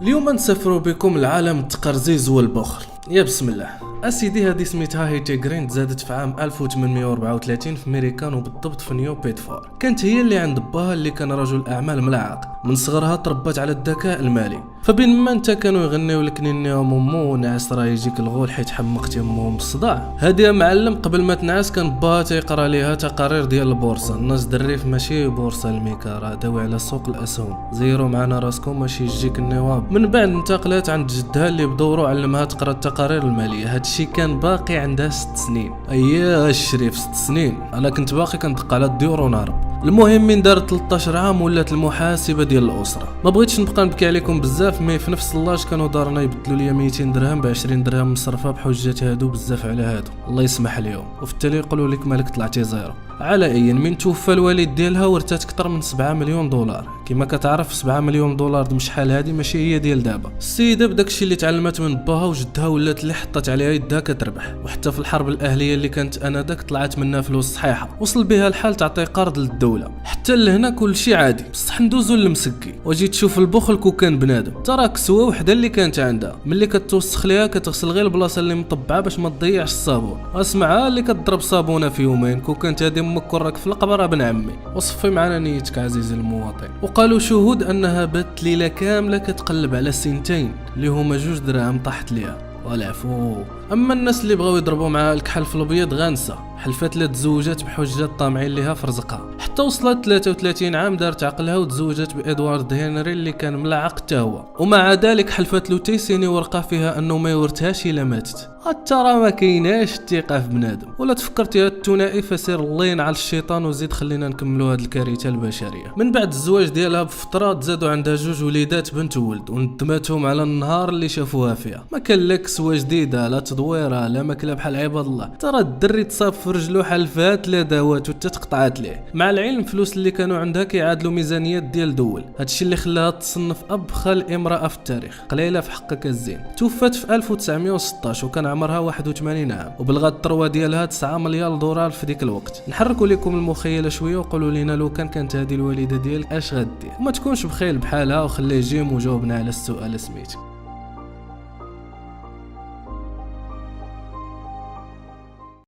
اليوم نسافروا بكم لعالم التقرزيز والبخل. يا بسم الله. اسيدي هذه سميتها هيتي جرين، تزادت في عام 1834 في ميريكان، وبالضبط في نيو بيدفور. كانت هي اللي عند باها اللي كان رجل اعمال ملعق. من صغرها تربت على الذكاء المالي، فبين ما انت كانوا يغنيو لك نينيهم امو ونعس راه يجيك الغول حيت حمقتي امهم بالصداع. هادي يا معلم قبل ما تنعس كان باها تيقرا ليها تقارير ديال البورصه. الناس دريف ماشي بورصه الميكا، راه داوي على سوق الاسهم. زيرو معنا راسكم ماشي يجيك النواب. من بعد انتقلت عند جدها اللي بدورو علمها تقرا التقارير الماليه. هادشي كان باقي عندها 6 سنين. اييه الشريف 6 سنين، انا كنت باقي كندق على الديور ونهرب. المهم من دارت 13 عام ولات المحاسبه ديال الاسره. ما بغيتش نبقى نبكي عليكم بزاف، مي في نفس اللاج كانوا دارنا يبدلوا لي 200 درهم ب 20 درهم مصرفه بحجه هادو بزاف على هادو، الله يسمح ليهم. وفي التالي يقولوا لك مالك طلعتي زيرو. على اي من توفى الوالد ديالها ورثات اكثر من 7 مليون دولار. كما كتعرف 7 مليون دولار د شحال هادي ماشي هي ديال دابا. السيده بداكشي اللي تعلمت من باها وجدها ولات اللي حطت عليها يدها كتربح. وحتى في الحرب الاهليه اللي كانت انذاك طلعت منها فلوس صحيحه، وصل بها الحال تعطي قرض للدوله. حتى لهنا كل شيء عادي، بصح ندوزو للمسكي وجي تشوف البخل كون كان بنادم. ترى كسوه وحده اللي كانت عندها ملي كتوسخ ليها كتغسل غير البلاصه اللي مطبعه باش ما تضيعش الصابون. اسمعها اللي كتضرب صابونه في يومين كون كانت هذه امك وراك في القبره بن عمي. وصفي معنا نيتك عزيزي المواطن. وقالوا شهود انها بات ليله كامله كتقلب على سنتين اللي هما 2 دراهم طاحت ليها والعفو. اما الناس اللي بغاو يضربوا معها الكحل في الابيض غانسه، حلفات لا تزوجات بحجه طامعين ليها في رزقها. حتى وصلت 33 عام دارت عقلها وتزوجت بادوارد هنري اللي كان ملعق حتى هو، ومع ذلك حلفت له تيسيني ورقه فيها انه ما يورثهاش الا ماتت. ترى ما كايناش الثقه في بنادم. ولا تفكرتي هاد الثنائي فسير الله ينعل الشيطان وزيد خلينا نكملوا هاد الكارثه البشريه. من بعد الزواج ديالها بفتره تزادوا عندها 2 وليدات بنت وولد، وندمتهم على النهار اللي شافوها فيها. ما كان لا كسوه جديده لا تدويره لا ماكله بحال عباد الله. ترى الدري تصاب في رجلو حلفات لا داوات وحتى تقطعات ليه. مع العلم الفلوس اللي كانوا عندها كيعادلوا ميزانيات ديال دول. هادشي اللي خلاها تصنف ابخل امراه في التاريخ. قليله في حقك الزين. توفت في 1916 وكان عمرها 81 عام، وبلغت الثروه ديالها 9 مليار دولار في ديك الوقت. نحركوا لكم المخيله شويه وقولوا لنا لو كانت هذه الوالده ديالك اش غدير. وما تكونش بخيل بحالها وخليه جيم وجاوبنا على السؤال سميتك.